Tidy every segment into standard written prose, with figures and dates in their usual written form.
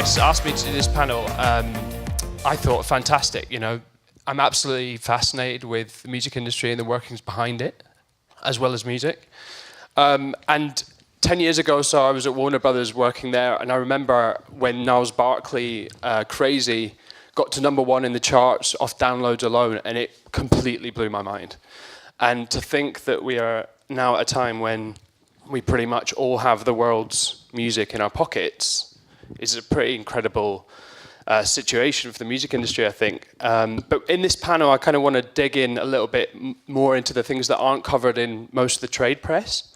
Chris asked me to do this panel, I thought fantastic. You know, I'm absolutely fascinated with the music industry and the workings behind it, as well as music. And 10 years ago, so I was at Warner Brothers working there, and I remember when Gnarls Barkley, Crazy, got to #1 in the charts off downloads alone, and it completely blew my mind. And to think that we are now at a time when we pretty much all have the world's music in our pockets is a pretty incredible situation for the music industry, I think. But in this panel, I kind of want to dig in a little bit more into the things that aren't covered in most of the trade press,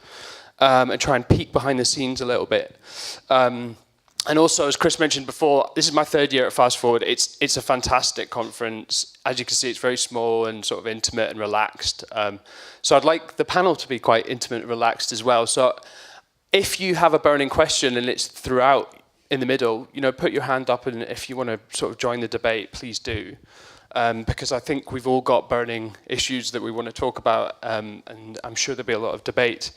and try and peek behind the scenes a little bit. And also, as Chris mentioned before, this is my 3rd year at FastForward. It's a fantastic conference. As you can see, it's very small and sort of intimate and relaxed. So I'd like the panel to be quite intimate and relaxed as well. So if you have a burning question and it's throughout in the middle, you know, put your hand up, and if you want to sort of join the debate, please do. Because I think we've all got burning issues that we want to talk about, and I'm sure there'll be a lot of debate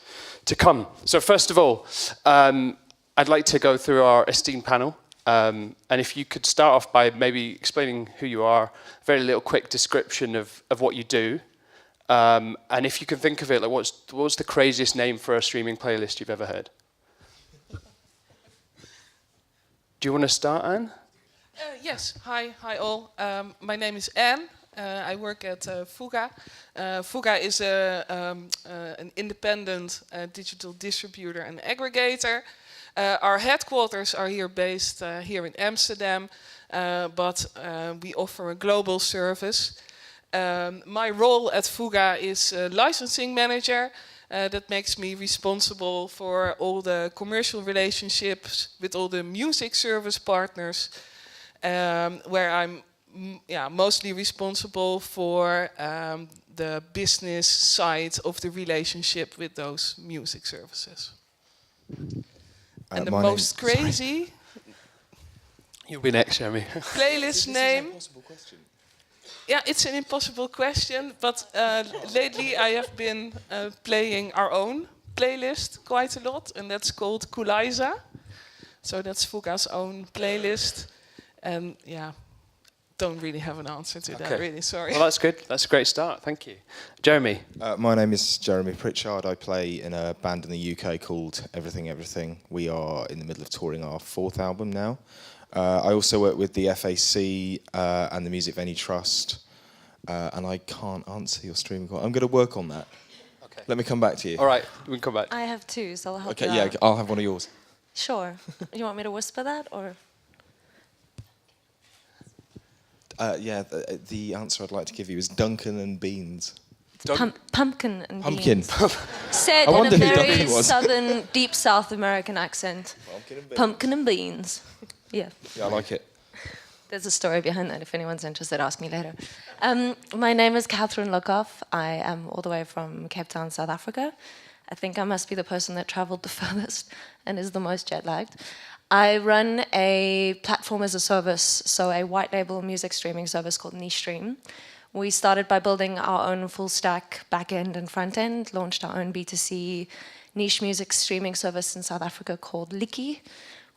to come. So first of all, I'd like to go through our esteemed panel, and if you could start off by maybe explaining who you are, a very little quick description of what you do, and if you can think of it, like what's the craziest name for a streaming playlist you've ever heard? Do you want to start, Anne? Yes, hi all. My name is Anne. I work at FUGA. FUGA is an independent digital distributor and aggregator. Our headquarters are based here in Amsterdam, but we offer a global service. My role at FUGA is licensing manager. That makes me responsible for all the commercial relationships with all the music service partners, where I'm mostly responsible for the business side of the relationship with those music services. And the most crazy... You'll be next, Jeremy. Playlist name... Yeah, it's an impossible question, but lately I have been playing our own playlist quite a lot, and that's called Kuliza. So that's FUGA's own playlist, and yeah, don't really have an answer to that, really, sorry. Well, that's good. That's a great start, thank you. Jeremy? My name is Jeremy Pritchard. I play in a band in the UK called Everything Everything. We are in the middle of touring our 4th album now. I also work with the FAC and the Music Venue Trust, and I can't answer your streaming call. I'm going to work on that. Okay. Let me come back to you. All right, we can come back. I have 2, so I'll help you out. Yeah, I'll have one of yours. Sure. You want me to whisper that, or...? The answer I'd like to give you is Duncan and Beans. Pumpkin and Pumpkin. Beans. Said in a very southern, deep South American accent. Pumpkin and beans. Yeah. Yeah, I like it. There's a story behind that. If anyone's interested, ask me later. My name is Lückhoff. I am all the way from Cape Town, South Africa. I think I must be the person that traveled the furthest and is the most jet-lagged. I run a platform as a service, so a white label music streaming service called NicheStreem. We started by building our own full stack back-end and front-end, launched our own B2C niche music streaming service in South Africa called Lückhoff,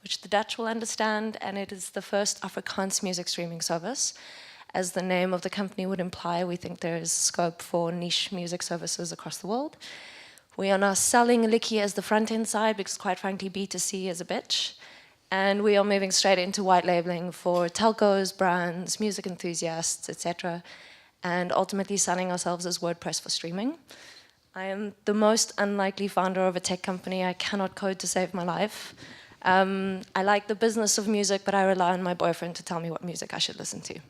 which the Dutch will understand, and it is the first Afrikaans music streaming service. As the name of the company would imply, we think there is scope for niche music services across the world. We are now selling Lückhoff as the front-end side because, quite frankly, B2C is a bitch. And we are moving straight into white labeling for telcos, brands, music enthusiasts, etc. And ultimately selling ourselves as WordPress for streaming. I am the most unlikely founder of a tech company. I cannot code to save my life. I like the business of music, but I rely on my boyfriend to tell me what music I should listen to.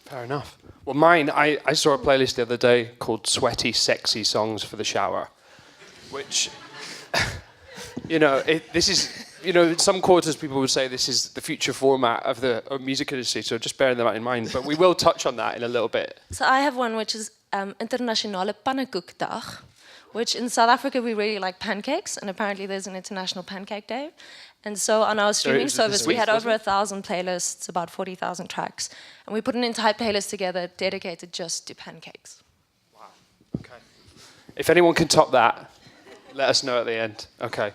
Fair enough. Well, mine, I saw a playlist the other day called Sweaty, Sexy Songs for the Shower, which, you know, this is, you know, in some quarters people would say this is the future format of the music industry, so just bear that in mind. But we will touch on that in a little bit. So I have one which is Internationale Pannenkoekdag, which in South Africa we really like pancakes, and apparently there's an International Pancake Day. And so on our streaming service, we had over 1,000 playlists, about 40,000 tracks, and we put an entire playlist together dedicated just to pancakes. Wow. Okay. If anyone can top that, Let us know at the end. Okay.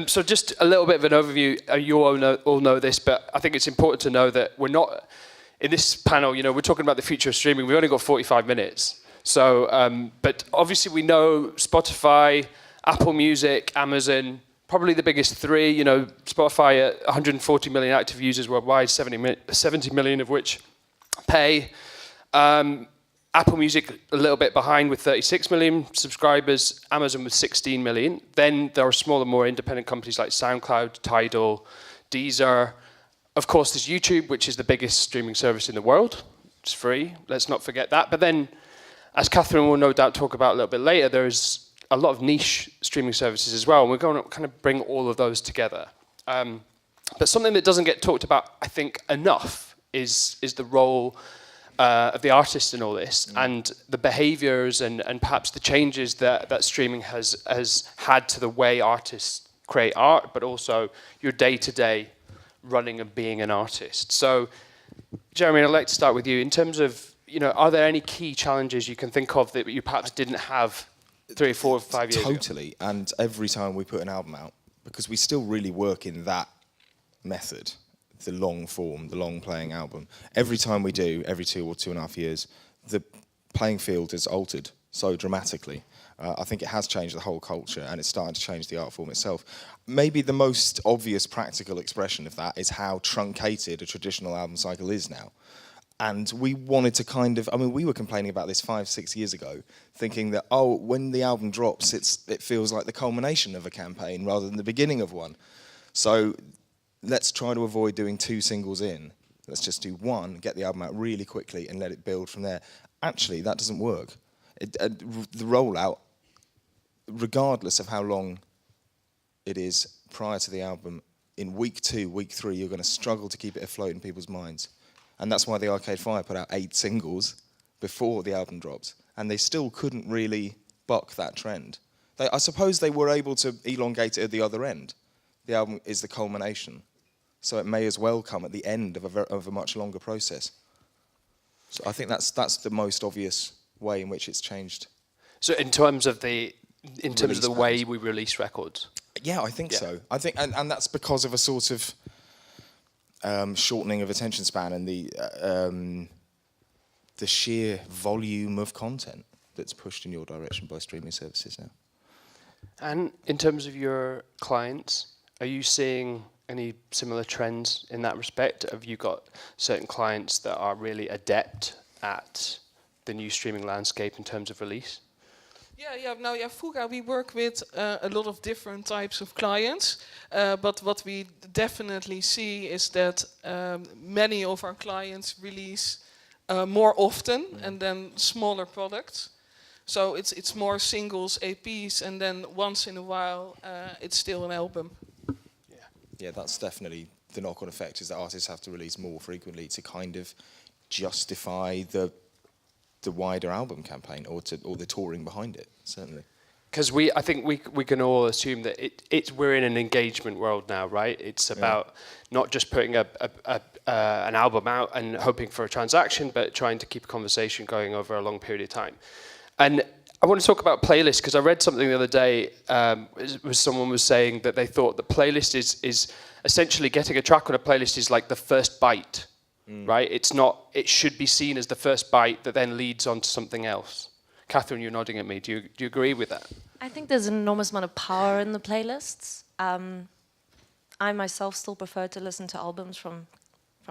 So just a little bit of an overview. You all know this, but I think it's important to know that we're not, in this panel, you know, we're talking about the future of streaming. We've only got 45 minutes. So, but obviously we know Spotify, Apple Music, Amazon, probably the biggest three. You know, Spotify at 140 million active users worldwide, 70 million of which pay. Apple Music a little bit behind with 36 million subscribers, Amazon with 16 million. Then there are smaller, more independent companies like SoundCloud, Tidal, Deezer. Of course, there's YouTube, which is the biggest streaming service in the world. It's free, let's not forget that. But then, as Catherine will no doubt talk about a little bit later, there's a lot of niche streaming services as well, and we're going to kind of bring all of those together. But something that doesn't get talked about, I think, enough is the role of the artist in all this, and the behaviors and perhaps the changes that streaming has had to the way artists create art, but also your day-to-day running and being an artist. So, Jeremy, I'd like to start with you. In terms of, you know, are there any key challenges you can think of that you perhaps didn't have 3 or 4 or 5 years ago? Totally, and every time we put an album out, because we still really work in that method, the long form, the long playing album. Every time we do, every 2 or 2.5 years, the playing field has altered so dramatically. I think it has changed the whole culture, and it's starting to change the art form itself. Maybe the most obvious practical expression of that is how truncated a traditional album cycle is now. And we wanted to kind of, I mean, we were complaining about this 5-6 years ago, thinking that, oh, when the album drops, it feels like the culmination of a campaign rather than the beginning of one. So let's try to avoid doing 2 singles in. Let's just do 1, get the album out really quickly and let it build from there. Actually, that doesn't work. The rollout, regardless of how long it is prior to the album, in week 2, week 3, you're going to struggle to keep it afloat in people's minds. And that's why the Arcade Fire put out 8 singles before the album dropped. And they still couldn't really buck that trend. I suppose they were able to elongate it at the other end. The album is the culmination. So it may as well come at the end of a much longer process. So I think that's the most obvious way in which it's changed. So in terms of the way we release records? Yeah, I think so. I think, and that's because of a sort of shortening of attention span and the sheer volume of content that's pushed in your direction by streaming services now. And in terms of your clients, are you seeing any similar trends in that respect? Have you got certain clients that are really adept at the new streaming landscape in terms of release? FUGA, we work with a lot of different types of clients, but what we definitely see is that many of our clients release more often and then smaller products. So it's more singles, APs, and then once in a while it's still an album. Yeah, that's definitely the knock-on effect, is that artists have to release more frequently to kind of justify the wider album campaign or the touring behind it, certainly. Because I think we can all assume that we're in an engagement world now, right? It's about not just putting an album out and hoping for a transaction, but trying to keep a conversation going over a long period of time. And I want to talk about playlists, because I read something the other day, someone was saying that they thought the playlist is essentially, getting a track on a playlist is like the first bite. Right? It should be seen as the first bite that then leads on to something else. Catherine, you're nodding at me. Do you agree with that? I think there's an enormous amount of power in the playlists. I myself still prefer to listen to albums from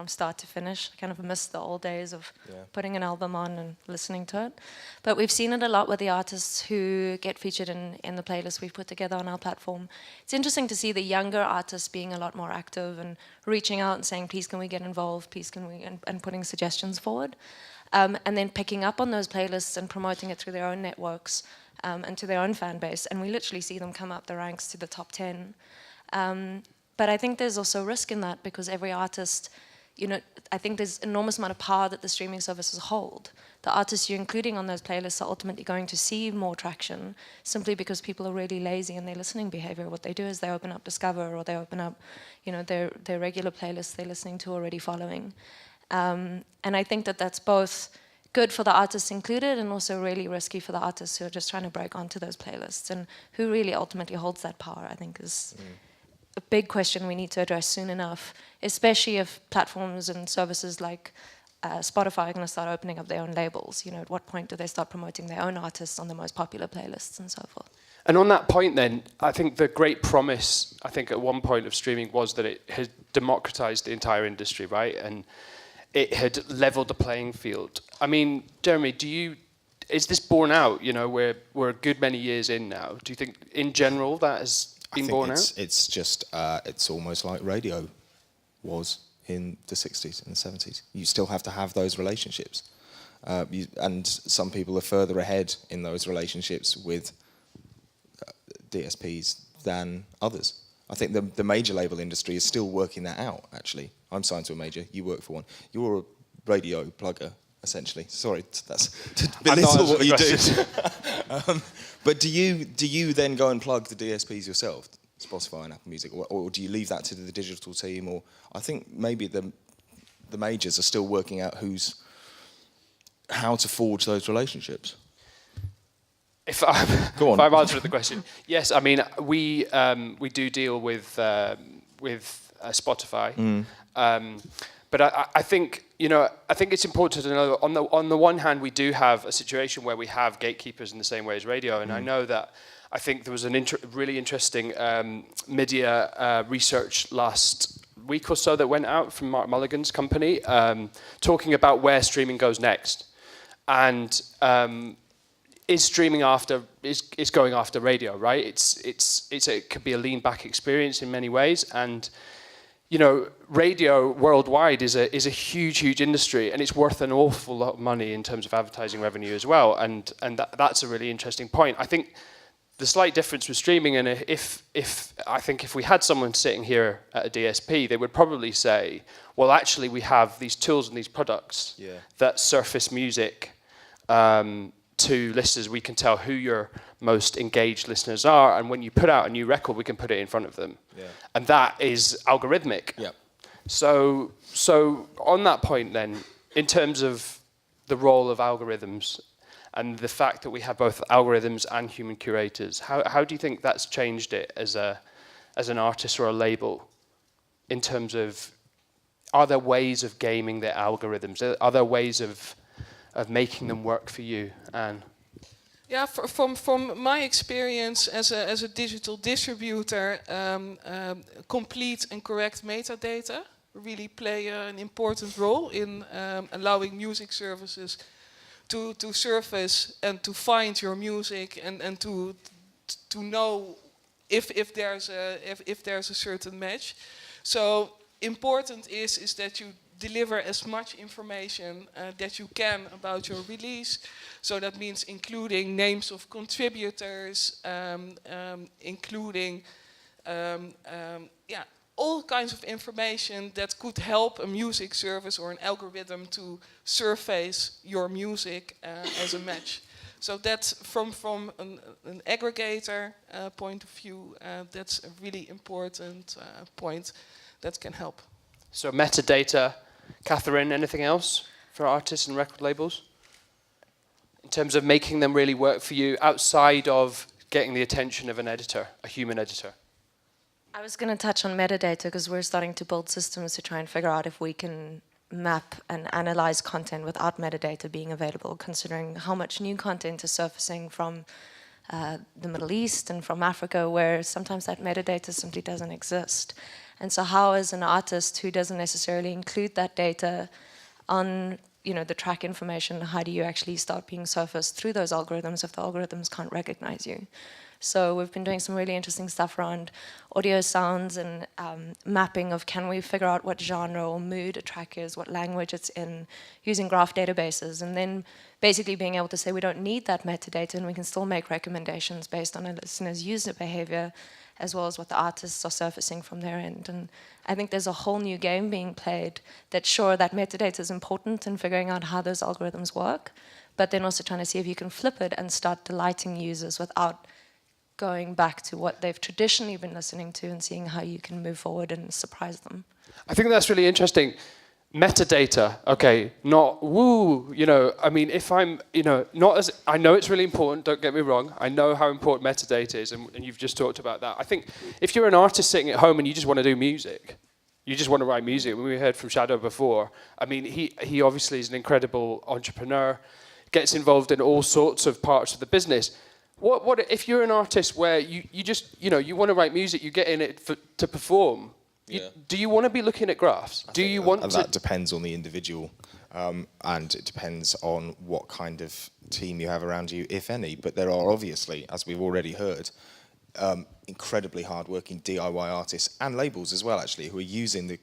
start to finish. I kind of miss the old days of putting an album on and listening to it. But we've seen it a lot with the artists who get featured in the playlist we've put together on our platform. It's interesting to see the younger artists being a lot more active and reaching out and saying, please can we get involved, please can we, and putting suggestions forward. And then picking up on those playlists and promoting it through their own networks and to their own fan base. And we literally see them come up the ranks to the top 10. But I think there's also risk in that, because every artist, you know, I think there's an enormous amount of power that the streaming services hold. The artists you're including on those playlists are ultimately going to see more traction simply because people are really lazy in their listening behavior. What they do is they open up Discover, or they open up, you know, their regular playlists they're listening to already following. And I think that that's both good for the artists included, and also really risky for the artists who are just trying to break onto those playlists, and who really ultimately holds that power, I think, is a big question we need to address soon enough, especially if platforms and services like Spotify are going to start opening up their own labels. You know, at what point do they start promoting their own artists on the most popular playlists and so forth? And on that point then, I think the great promise, I think at one point of streaming was that it had democratized the entire industry, right? And it had leveled the playing field. I mean, Jeremy, is this borne out? You know, we're a good many years in now. Do you think, in general, that has been borne out? It's just, it's almost like radio was in the 60s and the 70s. You still have to have those relationships. And some people are further ahead in those relationships with DSPs than others. I think the major label industry is still working that out, actually. I'm signed to a major, you work for one. You're a radio plugger, essentially. Sorry, that's to belittle what you do. But do you then go and plug the DSPs yourself, Spotify and Apple Music, or do you leave that to the digital team? Or I think maybe the majors are still working out how to forge those relationships. If I've answered the question, yes. I mean, we do deal with Spotify, but I think it's important to know on the one hand we do have a situation where we have gatekeepers in the same way as radio, and I know that I think there was a really interesting media research last week or so that went out from Mark Mulligan's company, talking about where streaming goes next, and is streaming is going after radio, right? It could be a lean back experience in many ways, and you know, radio worldwide is a huge industry, and it's worth an awful lot of money in terms of advertising revenue as well, and that's a really interesting point. I think the slight difference with streaming, and if we had someone sitting here at a DSP, they would probably say, well, actually we have these tools and these products that surface music to listeners. We can tell who your most engaged listeners are, and when you put out a new record, we can put it in front of them. And that is algorithmic. So on that point then, in terms of the role of algorithms and the fact that we have both algorithms and human curators, how do you think that's changed it as an artist or a label, in terms of, are there ways of gaming the algorithms? Are there ways of making them work for you, Anne? Yeah, from my experience as a digital distributor, complete and correct metadata really play an important role in allowing music services to surface and to find your music and to know if there's a certain match. So important is that you deliver as much information that you can about your release. So that means including names of contributors, including all kinds of information that could help a music service or an algorithm to surface your music as a match. So that's from an aggregator point of view, that's a really important point that can help. So metadata. Catherine, anything else for artists and record labels? In terms of making them really work for you outside of getting the attention of an editor, a human editor? I was going to touch on metadata because we're starting to build systems to try and figure out if we can map and analyze content without metadata being available, considering how much new content is surfacing from the Middle East and from Africa, where sometimes that metadata simply doesn't exist. And so how, as an artist who doesn't necessarily include that data on the track information, how do you actually start being surfaced through those algorithms if the algorithms can't recognize you? So we've been doing some really interesting stuff around audio sounds and mapping of, can we figure out what genre or mood a track is, what language it's in, using graph databases, and then basically being able to say we don't need that metadata and we can still make recommendations based on a listener's user behavior, as well as what the artists are surfacing from their end. And I think there's a whole new game being played that, sure, that metadata is important in figuring out how those algorithms work, but then also trying to see if you can flip it and start delighting users without going back to what they've traditionally been listening to and seeing how you can move forward and surprise them. I think that's really interesting. metadata, okay, not woo, you know, I mean, if I'm, you know, not as, I know it's really important, don't get me wrong, I know how important metadata is, and you've just talked about that. I think if you're an artist sitting at home and you just want to do music, you just want to write music, we heard from Shadow before, I mean, he obviously is an incredible entrepreneur, gets involved in all sorts of parts of the business. What if you're an artist where you just, you know, you want to write music, you get in it to perform, do you want to be looking at graphs? Do you want to? That depends on the individual, and it depends on what kind of team you have around you, if any. But there are obviously, as we've already heard, incredibly hard-working DIY artists and labels as well, actually, who are using the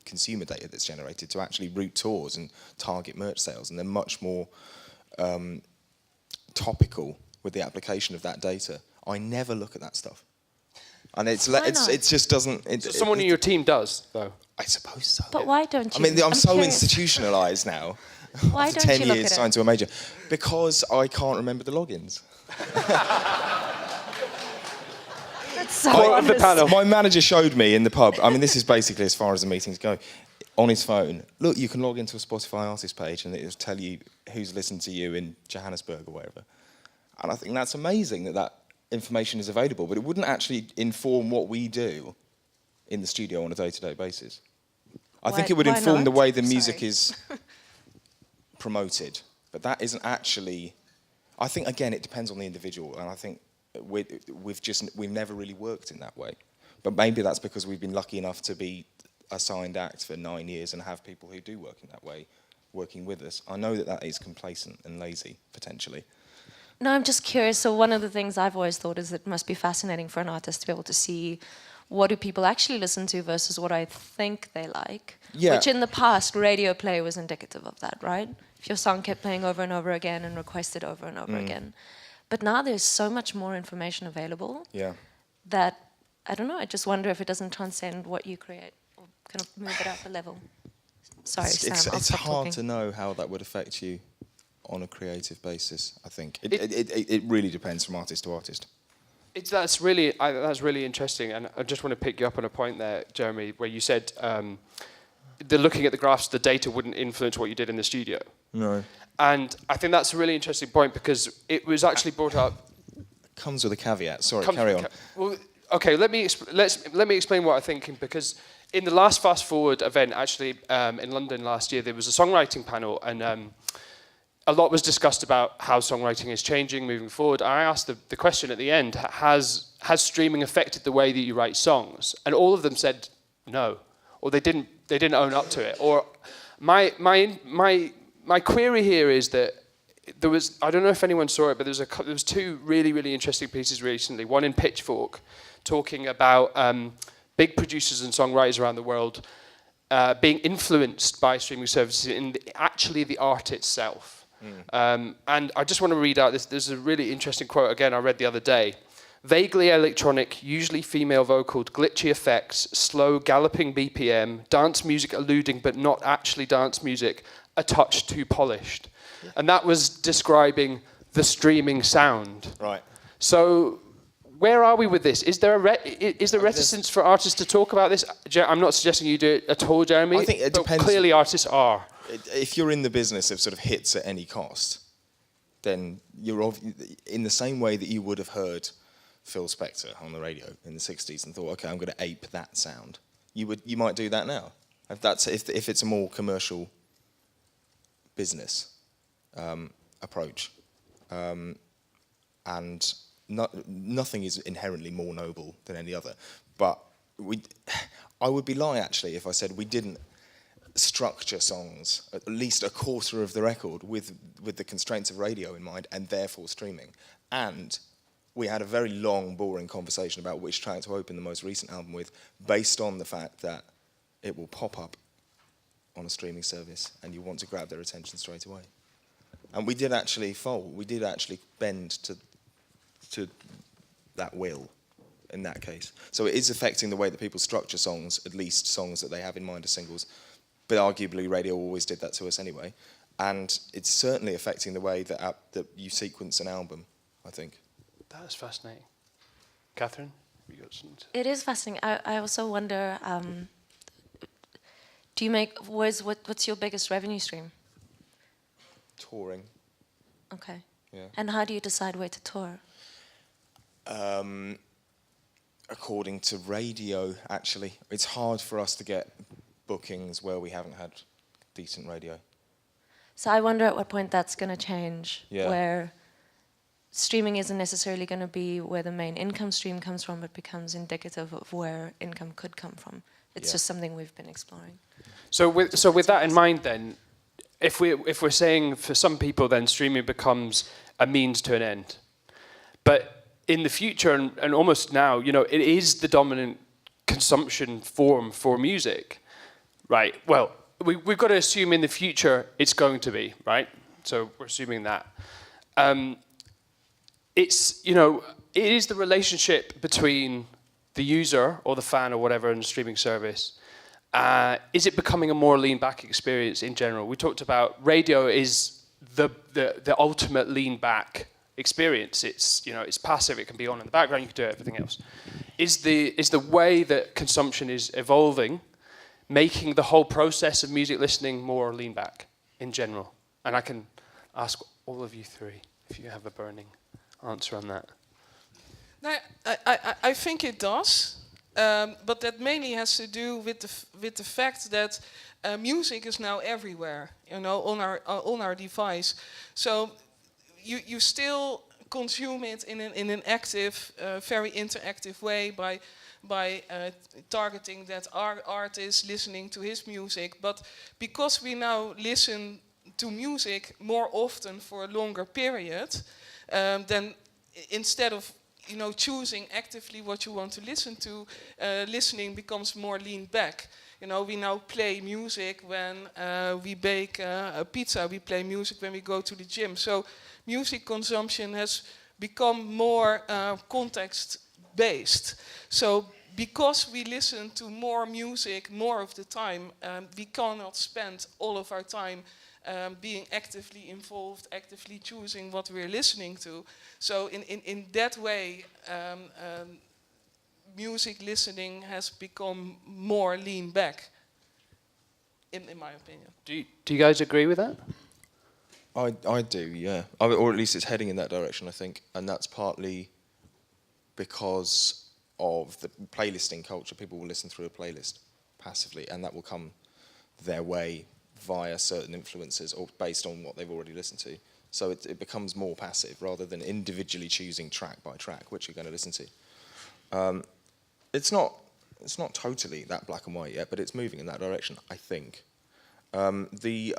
consumer data that's generated to actually route tours and target merch sales, and they're much more topical with the application of that data. I never look at that stuff. And it just doesn't. So someone in your team does, though. I suppose so. But why don't you? I mean, I'm so curious. institutionalised now. Why after don't 10 you look years at signed it? to a major, because I can't remember the logins. That's so Quote of the honest. panel. My manager showed me in the pub. I mean, this is basically as far as the meetings go. On his phone, look, you can log into a Spotify artist page, and it'll tell you who's listened to you in Johannesburg or wherever. And I think that's amazing that information is available, but it wouldn't actually inform what we do in the studio on a day-to-day basis. I think it would Why inform the not? way the music Sorry. is promoted, but that isn't actually. I think again, it depends on the individual, and I think we've never really worked in that way. But maybe that's because we've been lucky enough to be a signed act for 9 years and have people who do work in that way working with us. I know that is complacent and lazy potentially. No, I'm just curious. So one of the things I've always thought is it must be fascinating for an artist to be able to see what do people actually listen to versus what I think they like. Yeah. Which in the past, radio play was indicative of that, right? If your song kept playing over and over again and requested over and over again. But now there's so much more information available that, I don't know, I just wonder if it doesn't transcend what you create or kind of move it up a level. Sorry, Sam, I'll it's stop hard talking. to know how that would affect you on a creative basis, I think. It really depends from artist to artist. That's really interesting, and I just want to pick you up on a point there, Jeremy, where you said looking at the graphs, the data wouldn't influence what you did in the studio. No. And I think that's a really interesting point because it was actually brought up. Comes with a caveat. Sorry, carry on. Well, okay, let me explain what I'm thinking, because in the last FastForward event, actually in London last year, there was a songwriting panel, and a lot was discussed about how songwriting is changing moving forward. I asked the question at the end: has streaming affected the way that you write songs? And all of them said no, or they didn't own up to it. Or my query here is that there was, I don't know if anyone saw it, but there was two really interesting pieces recently. One in Pitchfork, talking about big producers and songwriters around the world being influenced by streaming services in actually the art itself. And I just want to read out this. There's a really interesting quote again I read the other day. Vaguely electronic, usually female vocaled, glitchy effects, slow galloping BPM, dance music alluding but not actually dance music, a touch too polished. Yeah. And that was describing the streaming sound. Right. So where are we with this? Is there reticence for artists to talk about this? I'm not suggesting you do it at all, Jeremy. I think it depends. Clearly artists are. If you're in the business of sort of hits at any cost, then you're in the same way that you would have heard Phil Spector on the radio in the 60s and thought, okay, I'm going to ape that sound. You might do that now. If it's a more commercial business approach, and nothing is inherently more noble than any other. But I would be lying actually if I said we didn't structure songs, at least a quarter of the record, with the constraints of radio in mind, and therefore streaming. And we had a very long, boring conversation about which track to open the most recent album with, based on the fact that it will pop up on a streaming service, and you want to grab their attention straight away. And we did actually fold. We did actually bend to that will in that case. So it is affecting the way that people structure songs, at least songs that they have in mind as singles. But arguably, radio always did that to us anyway. And it's certainly affecting the way that you sequence an album, I think. That is fascinating. Catherine, have you got something? It is fascinating. I also wonder, Do you make, what's your biggest revenue stream? Touring. Okay. Yeah. And how do you decide where to tour? According to radio, actually. It's hard for us to get bookings where we haven't had decent radio. So I wonder at what point that's going to change, Yeah. where streaming isn't necessarily going to be where the main income stream comes from, but becomes indicative of where income could come from. It's just something we've been exploring. So with that in mind, then, if we're saying for some people, then streaming becomes a means to an end, but in the future and almost now, you know, it is the dominant consumption form for music, right? Well, we've got to assume in the future it's going to be, right? So we're assuming that. It's, you know, it is the relationship between the user or the fan or whatever in the streaming service. Is it becoming a more lean back experience in general? We talked about radio is the ultimate lean back experience. It's, you know, it's passive, it can be on in the background, you can do everything else. Is the way that consumption is evolving making the whole process of music listening more lean back in general? And I can ask all of you three if you have a burning answer on that. Now, I think it does, but that mainly has to do with the fact that music is now everywhere, you know, on our device. So you still consume it in an active, very interactive way by targeting that artist, listening to his music. But because we now listen to music more often for a longer period, then instead of, you know, choosing actively what you want to listen to, listening becomes more lean back. You know, we now play music when we bake a pizza. We play music when we go to the gym. So music consumption has become more context-based. So because we listen to more music more of the time, we cannot spend all of our time being actively involved, actively choosing what we're listening to. So in that way, music listening has become more lean back, in my opinion. Do you guys agree with that? I do, yeah. Or at least it's heading in that direction, I think. And that's partly because of the playlisting culture. People will listen through a playlist passively, and that will come their way via certain influences or based on what they've already listened to. So it becomes more passive rather than individually choosing track by track which you're going to listen to. It's not totally that black and white yet, but it's moving in that direction, I think. The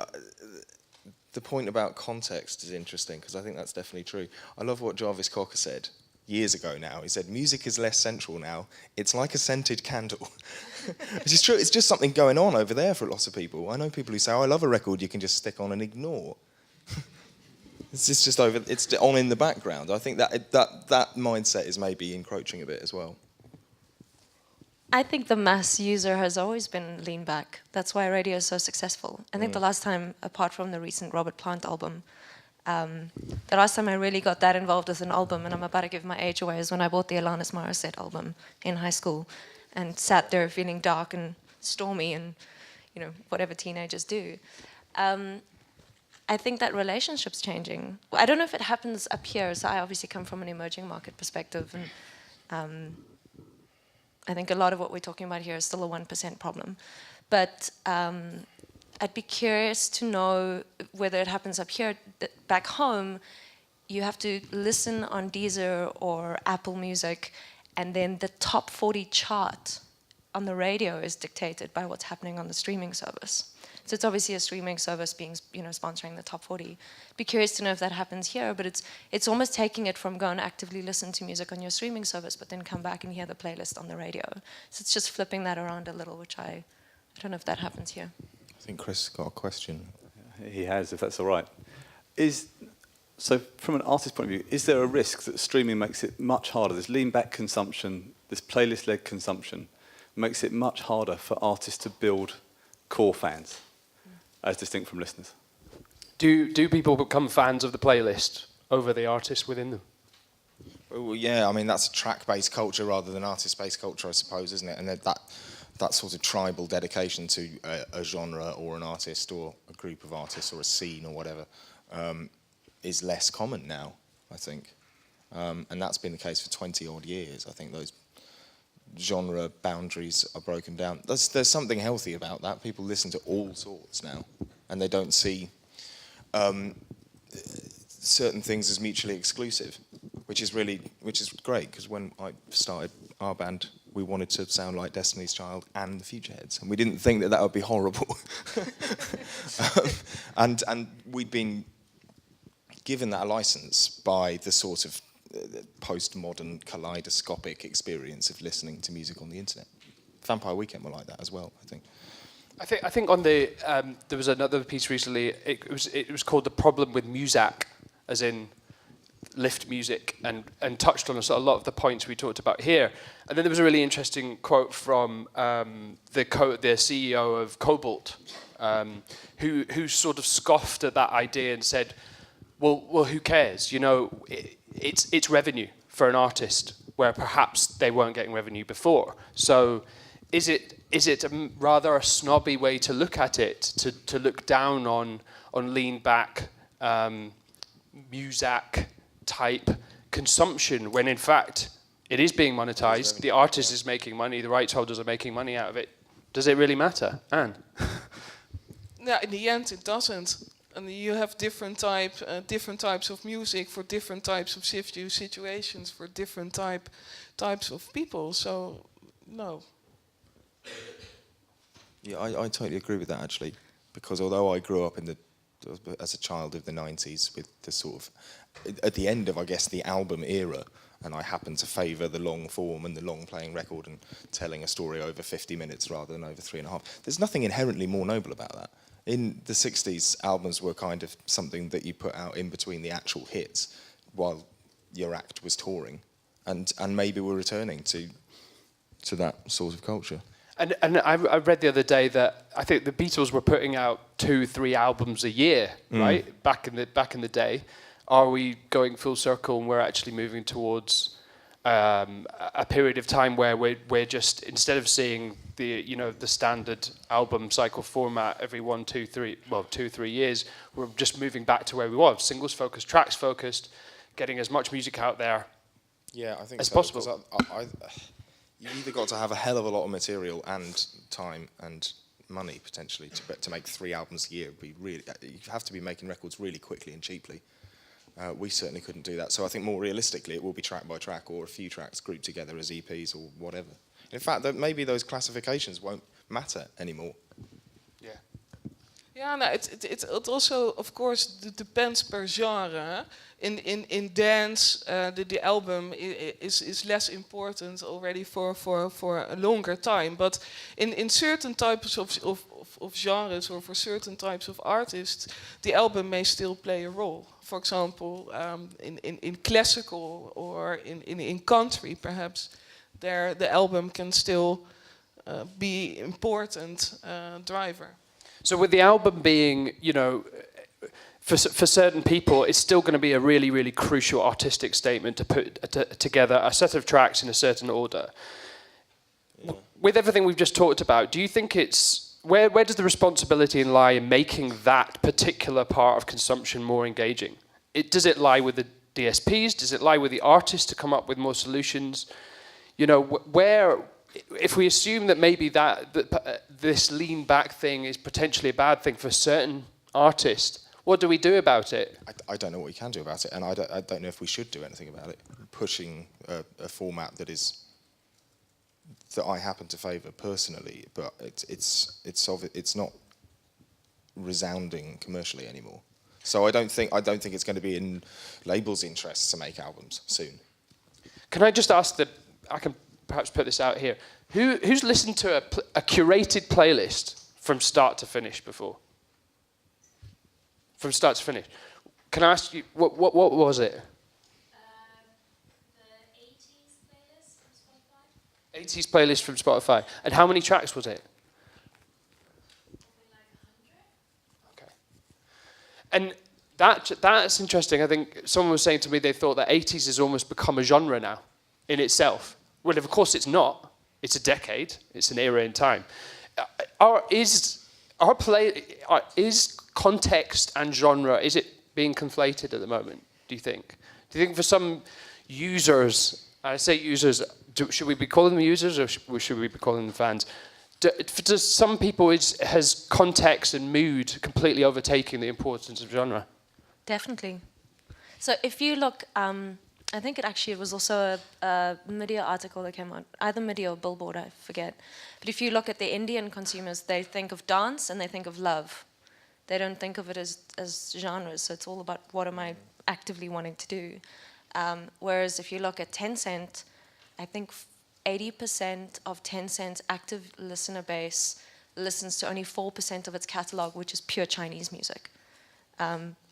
point about context is interesting because I think that's definitely true. I love what Jarvis Cocker said years ago now. He said, music is less central now. It's like a scented candle. Which is true. It's just something going on over there for lots of people. I know people who say, oh, I love a record you can just stick on and ignore. It's just over. It's on in the background. I think that mindset is maybe encroaching a bit as well. I think the mass user has always been lean back. That's why radio is so successful. I think the last time, apart from the recent Robert Plant album, the last time I really got that involved with an album, and I'm about to give my age away, is when I bought the Alanis Morissette album in high school and sat there feeling dark and stormy and, you know, whatever teenagers do. I think that relationship's changing. I don't know if it happens up here, so I obviously come from an emerging market perspective, and I think a lot of what we're talking about here is still a 1% problem. But I'd be curious to know whether it happens up here. Back home, you have to listen on Deezer or Apple Music, and then the top 40 chart on the radio is dictated by what's happening on the streaming service. So it's obviously a streaming service being, you know, sponsoring the top 40. Be curious to know if that happens here, but it's almost taking it from go and actively listen to music on your streaming service, but then come back and hear the playlist on the radio. So it's just flipping that around a little, which I don't know if that happens here. I think Chris got a question. He has, if that's all right. So from an artist's point of view, is there a risk that streaming makes it much harder? This lean-back consumption, this playlist-led consumption, makes it much harder for artists to build core fans, as distinct from listeners? Do people become fans of the playlist over the artist within them? Well, yeah, I mean, that's a track-based culture rather than artist-based culture, I suppose, isn't it? And that sort of tribal dedication to a genre or an artist or a group of artists or a scene or whatever is less common now, I think. And that's been the case for 20 odd years. I think those genre boundaries are broken down. There's something healthy about that. People listen to all sorts now, and they don't see certain things as mutually exclusive, which is great, because when I started our band, we wanted to sound like Destiny's Child and the Futureheads, and we didn't think that would be horrible. And we'd been given that license by the sort of postmodern kaleidoscopic experience of listening to music on the internet. Vampire Weekend were like that as well, I think. I think on the there was another piece recently. It was called "The Problem with Muzak," as in lift music, and touched on a lot of the points we talked about here. And then there was a really interesting quote from the CEO of Cobalt, who sort of scoffed at that idea and said, "Well, who cares? You know, it's revenue for an artist where perhaps they weren't getting revenue before. So, is it rather a snobby way to look at it, to look down on lean back, Muzak type consumption, when in fact it is being monetized, the artist is making money, the rights holders are making money out of it? Does it really matter, Anne?" Yeah, in the end, it doesn't. And you have different types of music for different types of situations for different types of people. So, no. Yeah, I totally agree with that, actually, because although I grew up as a child of the 90s with the sort of, at the end of, I guess, the album era, and I happen to favour the long form and the long playing record and telling a story over 50 minutes rather than over 3.5. There's nothing inherently more noble about that. In the 60s, albums were kind of something that you put out in between the actual hits while your act was touring, and maybe we're returning to that sort of culture. And I read the other day that I think the Beatles were putting out 2-3 albums a year, right? Back in the day. Are we going full circle and we're actually moving towards a period of time where we're just, instead of seeing the standard album cycle format every 2-3 years, we're just moving back to where we were, singles focused, tracks focused, getting as much music out there as possible. You either got to have a hell of a lot of material and time and money potentially to make 3 albums a year. You have to be making records really quickly and cheaply. We certainly couldn't do that. So I think more realistically, it will be track by track or a few tracks grouped together as EPs or whatever. In fact, maybe those classifications won't matter anymore. Yeah. Yeah, no, it also, of course, depends per genre. In dance, the album is less important already for a longer time. But in certain types of genres or for certain types of artists, the album may still play a role. For example, in classical or in country, perhaps, the album can still be important driver. So with the album being, for certain people, it's still going to be a really, really crucial artistic statement to put together a set of tracks in a certain order. Yeah. With everything we've just talked about, do you think where does the responsibility lie in making that particular part of consumption more engaging? Does it lie with the DSPs? Does it lie with the artists to come up with more solutions? If we assume that maybe this lean back thing is potentially a bad thing for certain artists, what do we do about it? I don't know what we can do about it, and I don't know if we should do anything about it. Pushing a format that I happen to favour personally, but it's not resounding commercially anymore. So I don't think it's going to be in labels' interests to make albums soon. Can I just ask I can perhaps put this out here. Who's listened to a curated playlist from start to finish before? From start to finish. Can I ask you, what was it? The 80s playlist from Spotify. 80s playlist from Spotify. And how many tracks was it? Probably like 100. Okay. And that's interesting. I think someone was saying to me they thought that 80s has almost become a genre now in itself. Well, of course it's not. it's a decade, it's an era in time. Is context and genre, is it being conflated at the moment, do you think? Do you think for some users, I say users, should we be calling them users or should we be calling them fans? For some people, has context and mood completely overtaken the importance of genre? Definitely. So if you look, I think it was also a media article that came out, either media or Billboard, I forget. But if you look at the Indian consumers, they think of dance and they think of love. They don't think of it as genres, so it's all about what am I actively wanting to do. Whereas if you look at Tencent, I think 80% of Tencent's active listener base listens to only 4% of its catalog, which is pure Chinese music.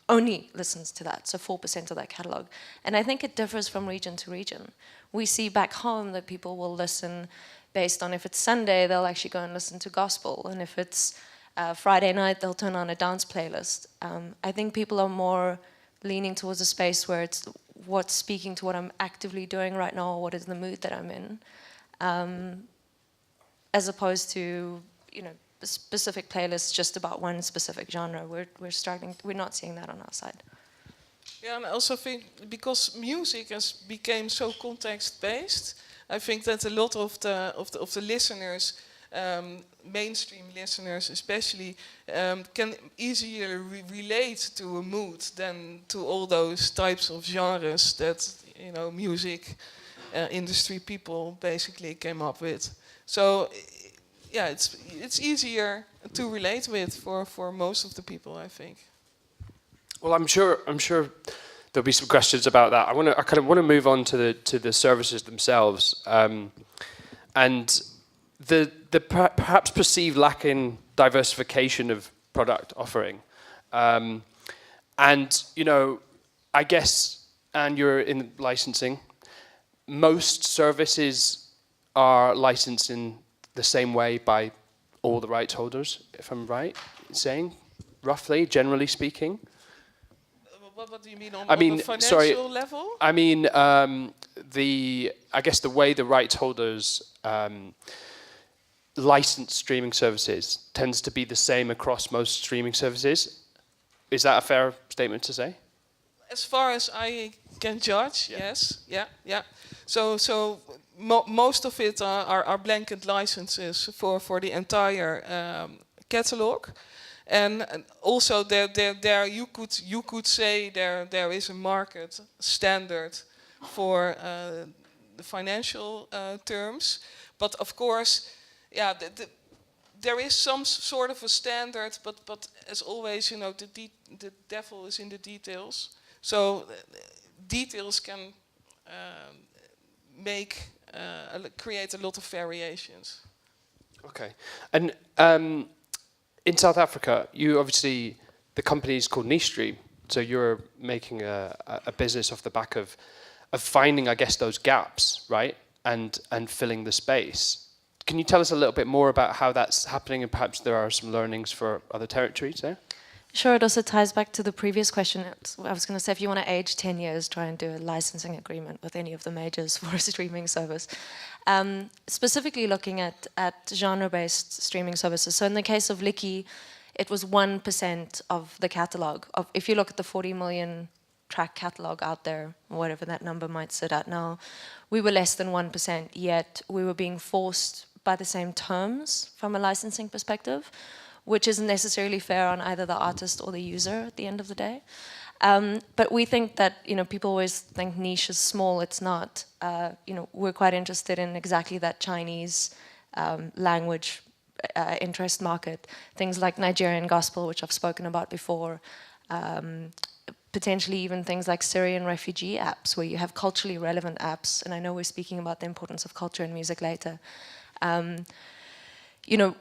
Only listens to that, so 4% of that catalog. And I think it differs from region to region. We see back home that people will listen based on if it's Sunday, they'll actually go and listen to gospel, and if it's Friday night, they'll turn on a dance playlist. I think people are more leaning towards a space where it's what's speaking to what I'm actively doing right now, or what is the mood that I'm in, as opposed to, specific playlists just about one specific genre. We're not seeing that on our side. Yeah, and I also think because music has become so context-based, I think that a lot of the listeners, mainstream listeners especially, can easier relate to a mood than to all those types of genres that music industry people basically came up with. So yeah, it's easier to relate with for most of the people, I think. Well, I'm sure there'll be some questions about that. I kind of want to move on to the services themselves, and the perhaps perceived lack in diversification of product offering, and I guess, and you're in licensing. Most services are licensed in the same way by all the rights holders, if I'm right in saying, roughly, generally speaking. What do you mean on the financial level? I mean, I guess the way the rights holders license streaming services tends to be the same across most streaming services. Is that a fair statement to say? As far as I can judge, yes. Yeah. So most of it are blanket licenses for the entire catalog. And also there you could say there is a market standard for the financial terms, but of course, yeah, there is some sort of a standard, but as always, the devil is in the details. So details can create a lot of variations. Okay, and in South Africa, you obviously, the company is called NicheStreem, so you're making a business off the back of finding, I guess, those gaps, right, and filling the space. Can you tell us a little bit more about how that's happening, and perhaps there are some learnings for other territories there? Sure, it also ties back to the previous question. I was going to say, if you want to age 10 years, try and do a licensing agreement with any of the majors for a streaming service. Specifically looking at genre-based streaming services. So in the case of Lückhoff, it was 1% of the catalogue. If you look at the 40 million track catalogue out there, whatever that number might sit at now, we were less than 1%, yet we were being forced by the same terms from a licensing perspective, which isn't necessarily fair on either the artist or the user at the end of the day. But we think that, people always think niche is small. It's not. We're quite interested in exactly that Chinese language interest market. Things like Nigerian gospel, which I've spoken about before. Potentially even things like Syrian refugee apps, where you have culturally relevant apps. And I know we're speaking about the importance of culture in music later.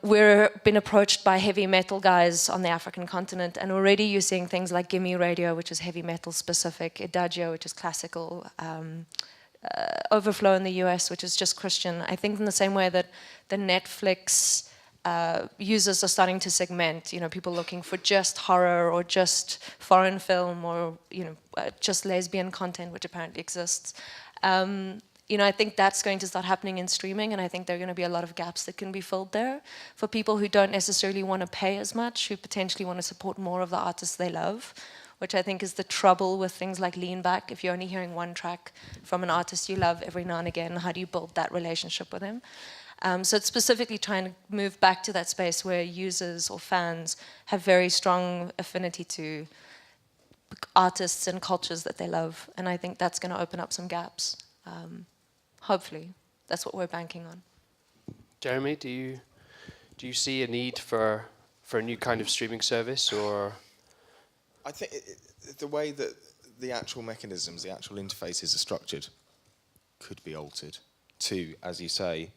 We're been approached by heavy metal guys on the African continent, and already you're seeing things like Gimme Radio, which is heavy metal specific, Adagio, which is classical, Overflow in the US, which is just Christian. I think in the same way that the Netflix users are starting to segment, people looking for just horror or just foreign film or, just lesbian content, which apparently exists. I think that's going to start happening in streaming, and I think there are going to be a lot of gaps that can be filled there for people who don't necessarily want to pay as much, who potentially want to support more of the artists they love, which I think is the trouble with things like lean back. If you're only hearing one track from an artist you love every now and again, how do you build that relationship with him? So it's specifically trying to move back to that space where users or fans have very strong affinity to artists and cultures that they love, and I think that's going to open up some gaps. Hopefully, that's what we're banking on. Jeremy, do you see a need for a new kind of streaming service, or? I think the way that the actual mechanisms, the actual interfaces are structured, could be altered to, as you say,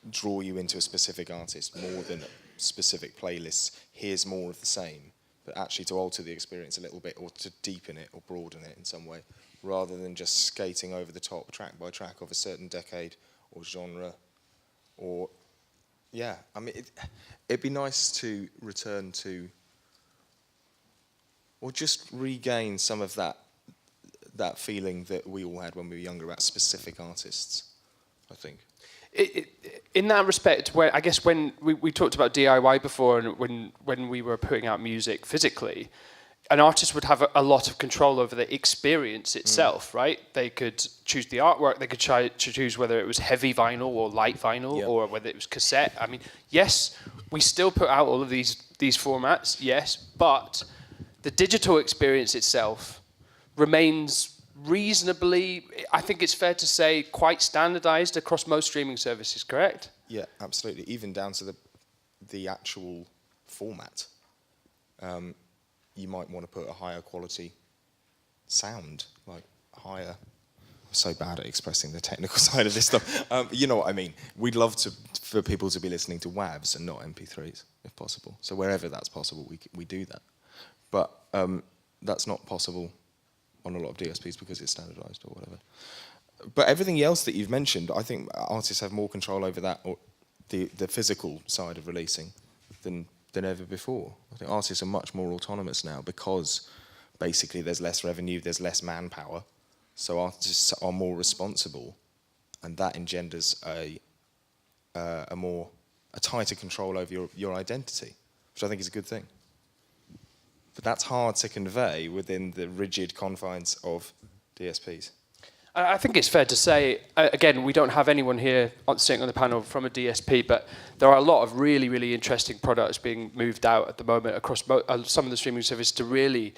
draw you into a specific artist more than specific playlists. Here's more of the same, but actually to alter the experience a little bit, or to deepen it or broaden it in some way, rather than just skating over the top track by track of a certain decade or genre. Or, yeah, I mean, it'd be nice to return to, or just regain some of that feeling that we all had when we were younger about specific artists, I think. In that respect, where I guess when we talked about DIY before, and when we were putting out music physically, an artist would have a lot of control over the experience itself, right? They could choose the artwork, they could choose whether it was heavy vinyl or light vinyl, or whether it was cassette. I mean, yes, we still put out all of these formats, yes, but the digital experience itself remains reasonably, I think it's fair to say, quite standardized across most streaming services, correct? Yeah, absolutely. Even down to the actual format. You might want to put a higher quality sound, like higher. I'm so bad at expressing the technical side of this stuff. You know what I mean. We'd love for people to be listening to WAVs and not MP3s, if possible. So wherever that's possible, we do that. But that's not possible on a lot of DSPs because it's standardized or whatever. But everything else that you've mentioned, I think artists have more control over that, or the physical side of releasing, than ever before. I think artists are much more autonomous now because basically there's less revenue, there's less manpower, so artists are more responsible, and that engenders a tighter control over your identity, which I think is a good thing. But that's hard to convey within the rigid confines of DSPs. I think it's fair to say, again, we don't have anyone here sitting on the panel from a DSP, but there are a lot of really, really interesting products being moved out at the moment across some of the streaming services to really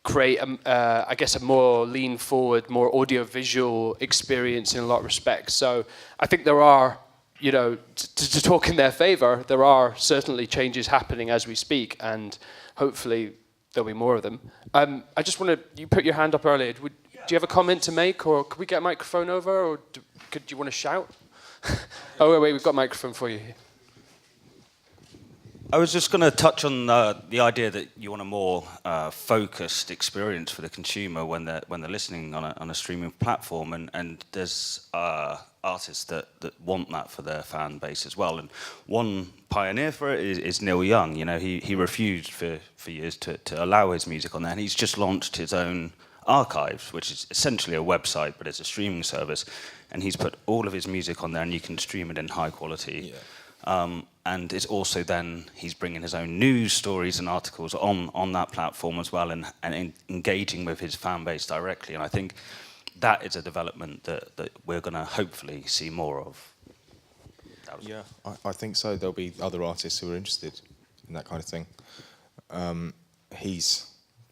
create, I guess, a more lean forward, more audio-visual experience in a lot of respects. So I think there are, to talk in their favor, there are certainly changes happening as we speak, and hopefully there'll be more of them. I just want to, you put your hand up earlier. Do you have a comment to make, or could we get a microphone over, or do you want to shout? Oh, wait, we've got a microphone for you here. I was just going to touch on the idea that you want a more focused experience for the consumer when they're listening on a streaming platform, and there's artists that want that for their fan base as well. And one pioneer for it is Neil Young. He refused for years to allow his music on there, and he's just launched his own archives, which is essentially a website, but it's a streaming service, and he's put all of his music on there, and you can stream it in high quality. Yeah. And it's also then he's bringing his own news stories and articles on that platform as well, and engaging with his fan base directly. And I think that is a development that we're going to hopefully see more of. Yeah, I think so. There'll be other artists who are interested in that kind of thing. He's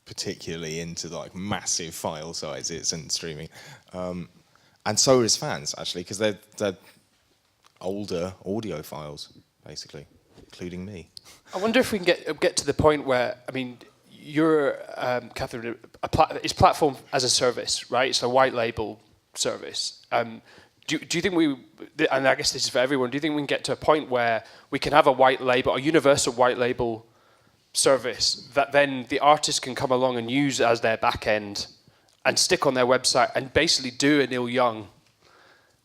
particularly into like massive file sizes and streaming, and so are his fans actually, because they're older audio files basically, including me. I wonder if we can get to the point where, I mean, you're Catherine, it's platform as a service, right? It's a white label service. Do you think and I guess this is for everyone, do you think we can get to a point where we can have a white label, a universal white label service that then the artist can come along and use as their back end and stick on their website and basically do a Neil Young,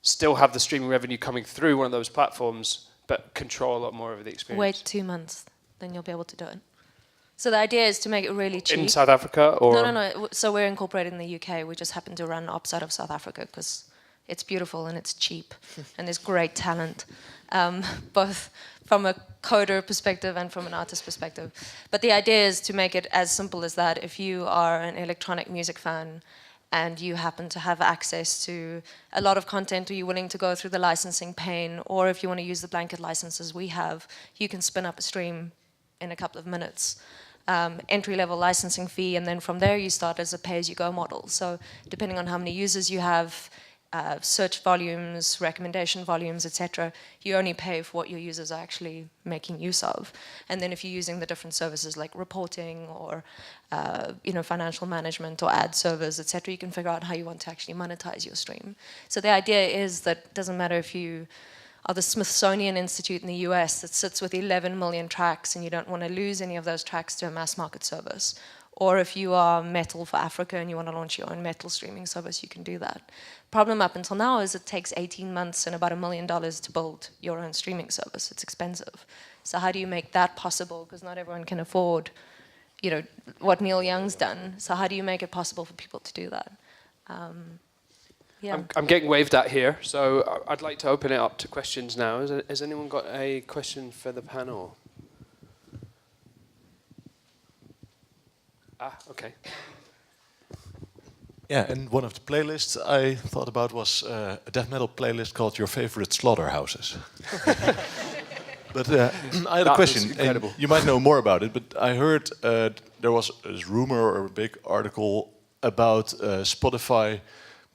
still have the streaming revenue coming through one of those platforms, but control a lot more of the experience? Wait 2 months, then you'll be able to do it. So the idea is to make it really cheap. In South Africa, or? No. So we're incorporated in the UK. We just happen to run ops out of South Africa because It's beautiful and it's cheap, and there's great talent, both from a coder perspective and from an artist perspective. But the idea is to make it as simple as that. If you are an electronic music fan and you happen to have access to a lot of content, or you're willing to go through the licensing pain, or if you want to use the blanket licenses we have, you can spin up a stream in a couple of minutes. Entry-level licensing fee, and then from there you start as a pay-as-you-go model. So depending on how many users you have, search volumes, recommendation volumes, etc., you only pay for what your users are actually making use of. And then if you're using the different services like reporting or financial management or ad servers, etc., you can figure out how you want to actually monetize your stream. So the idea is that it doesn't matter if you are the Smithsonian Institute in the US that sits with 11 million tracks and you don't want to lose any of those tracks to a mass market service. Or if you are Metal for Africa and you want to launch your own metal streaming service, you can do that. Problem up until now is it takes 18 months and about $1 million to build your own streaming service. It's expensive. So how do you make that possible? Because not everyone can afford, what Neil Young's done. So how do you make it possible for people to do that? Yeah. I'm getting waved at here, so I'd like to open it up to questions now. Has anyone got a question for the panel? Okay. Yeah, and one of the playlists I thought about was a death metal playlist called Your Favorite Slaughterhouses. But I had a question. Incredible. And you might know more about it, but I heard there was a rumor or a big article about Spotify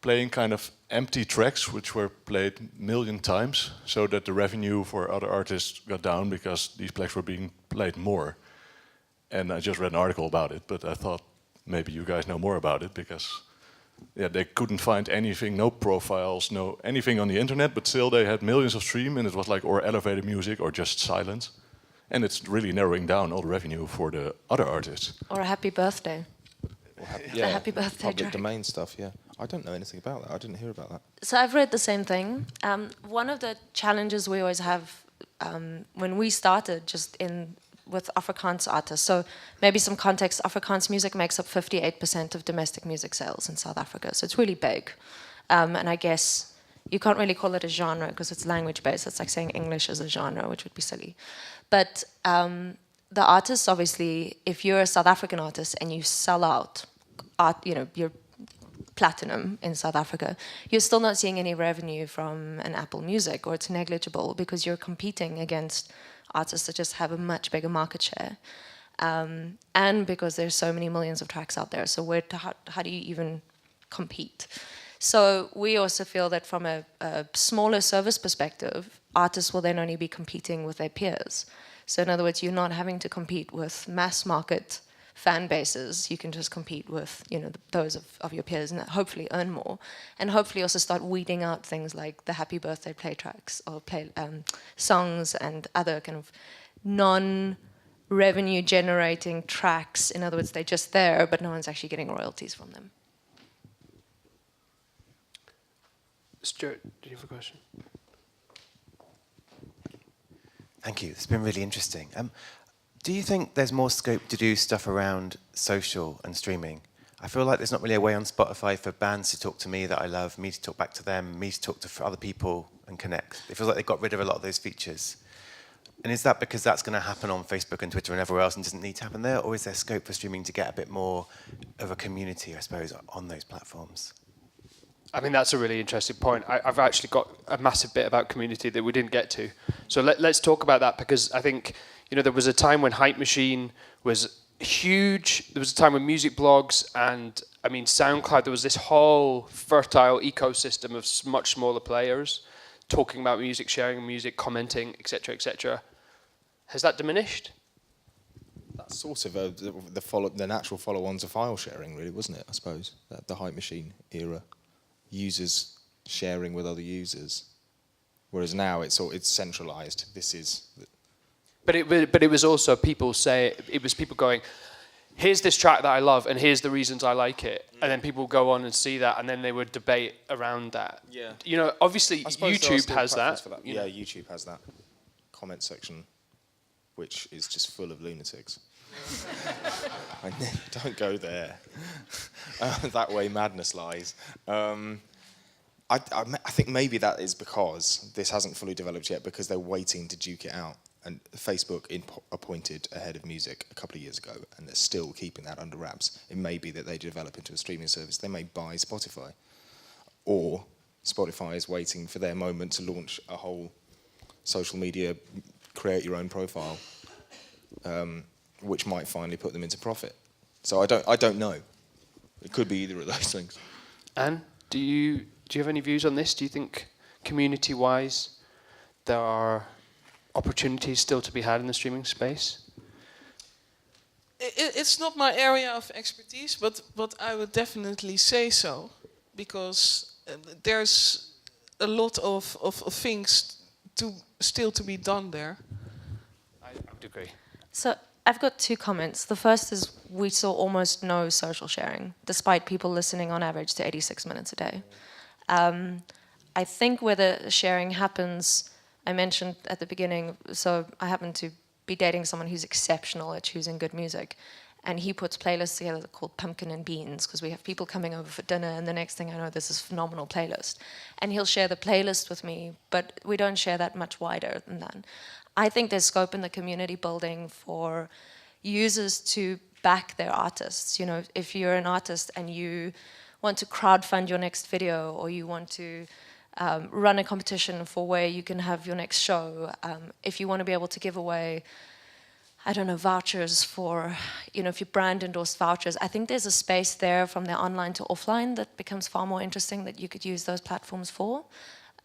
playing kind of empty tracks which were played 1 million times, so that the revenue for other artists got down because these tracks were being played more. And I just read an article about it, but I thought maybe you guys know more about it, because they couldn't find anything, no profiles, no anything on the internet, but still they had millions of streams, and it was like or elevator music or just silence. And it's really narrowing down all the revenue for the other artists. Or a happy birthday. The happy birthday public track. domain stuff, yeah. I don't know anything about that. I didn't hear about that. So I've read the same thing. One of the challenges we always have when we started with Afrikaans artists, so maybe some context, Afrikaans music makes up 58% of domestic music sales in South Africa, so it's really big. And I guess you can't really call it a genre because it's language-based. It's like saying English is a genre, which would be silly. But the artists, obviously, if you're a South African artist and you sell out, you're platinum in South Africa, you're still not seeing any revenue from an Apple Music, or it's negligible because you're competing against artists that just have a much bigger market share. And because there's so many millions of tracks out there, so how do you even compete? So we also feel that from a smaller service perspective, artists will then only be competing with their peers. So in other words, you're not having to compete with mass market fan bases. You can just compete with those of your peers and hopefully earn more. And hopefully also start weeding out things like the happy birthday play tracks or songs and other kind of non-revenue generating tracks. In other words, they're just there, but no one's actually getting royalties from them. Stuart, do you have a question? Thank you. It's been really interesting. Do you think there's more scope to do stuff around social and streaming? I feel like there's not really a way on Spotify for bands to talk to me that I love, me to talk back to them, me to talk to other people and connect. It feels like they got rid of a lot of those features. And is that because that's going to happen on Facebook and Twitter and everywhere else and doesn't need to happen there? Or is there scope for streaming to get a bit more of a community, I suppose, on those platforms? I mean, that's a really interesting point. I've actually got a massive bit about community that we didn't get to. So let's talk about that, because I think, there was a time when Hype Machine was huge. There was a time when music blogs and, SoundCloud, there was this whole fertile ecosystem of much smaller players talking about music, sharing music, commenting, etc., etc. Has that diminished? That's sort of the natural follow-on to file sharing, really, wasn't it, I suppose? The Hype Machine era. Users sharing with other users, whereas now it's centralized. This is. But it was also people going, here's this track that I love, and here's the reasons I like it, and then people go on and see that, and then they would debate around that. Yeah. Obviously YouTube has that. Yeah, YouTube has that comment section, which is just full of lunatics. Don't go there. That way madness lies. I think maybe that is because this hasn't fully developed yet, because they're waiting to duke it out. And Facebook appointed a head of music a couple of years ago, and they're still keeping that under wraps. It may be that they develop into a streaming service. They may buy Spotify, or Spotify is waiting for their moment to launch a whole social media, create your own profile, which might finally put them into profit. So I don't know. It could be either of those things. Anne, do you have any views on this? Do you think community-wise there are opportunities still to be had in the streaming space? It's not my area of expertise, but I would definitely say so, because there's a lot of things still to be done there. I would agree. So I've got 2 comments. The first is we saw almost no social sharing, despite people listening on average to 86 minutes a day. I think where the sharing happens, I mentioned at the beginning, so I happen to be dating someone who's exceptional at choosing good music. And he puts playlists together called Pumpkin and Beans, because we have people coming over for dinner, and the next thing I know, there's this phenomenal playlist. And he'll share the playlist with me, but we don't share that much wider than that. I think there's scope in the community building for users to back their artists. You know, if you're an artist and you want to crowdfund your next video, or you want to run a competition for where you can have your next show, if you want to be able to give away, I don't know, vouchers for, you know, if you brand endorse vouchers, I think there's a space there from the online to offline that becomes far more interesting that you could use those platforms for.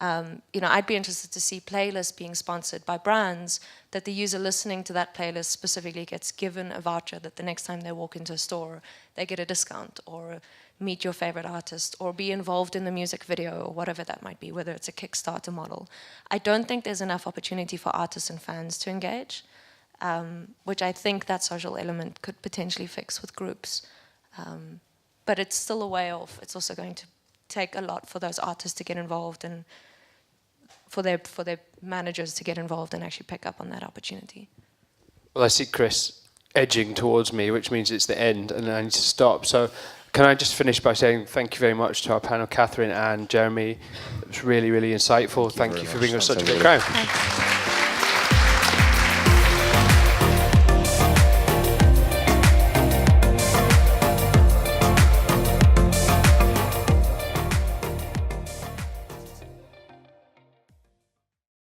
You know, I'd be interested to see playlists being sponsored by brands, that the user listening to that playlist specifically gets given a voucher, that the next time they walk into a store, they get a discount, or meet your favorite artist, or be involved in the music video, or whatever that might be, whether it's a Kickstarter model. I don't think there's enough opportunity for artists and fans to engage, which I think that social element could potentially fix with groups. But it's still a way off. It's also going to take a lot for those artists to get involved, and for their managers to get involved and actually pick up on that opportunity. Well, I see Chris edging towards me, which means it's the end, and I need to stop. So can I just finish by saying thank you very much to our panel, Catherine and Jeremy. It was really, really insightful. Thank you for being such a great crowd.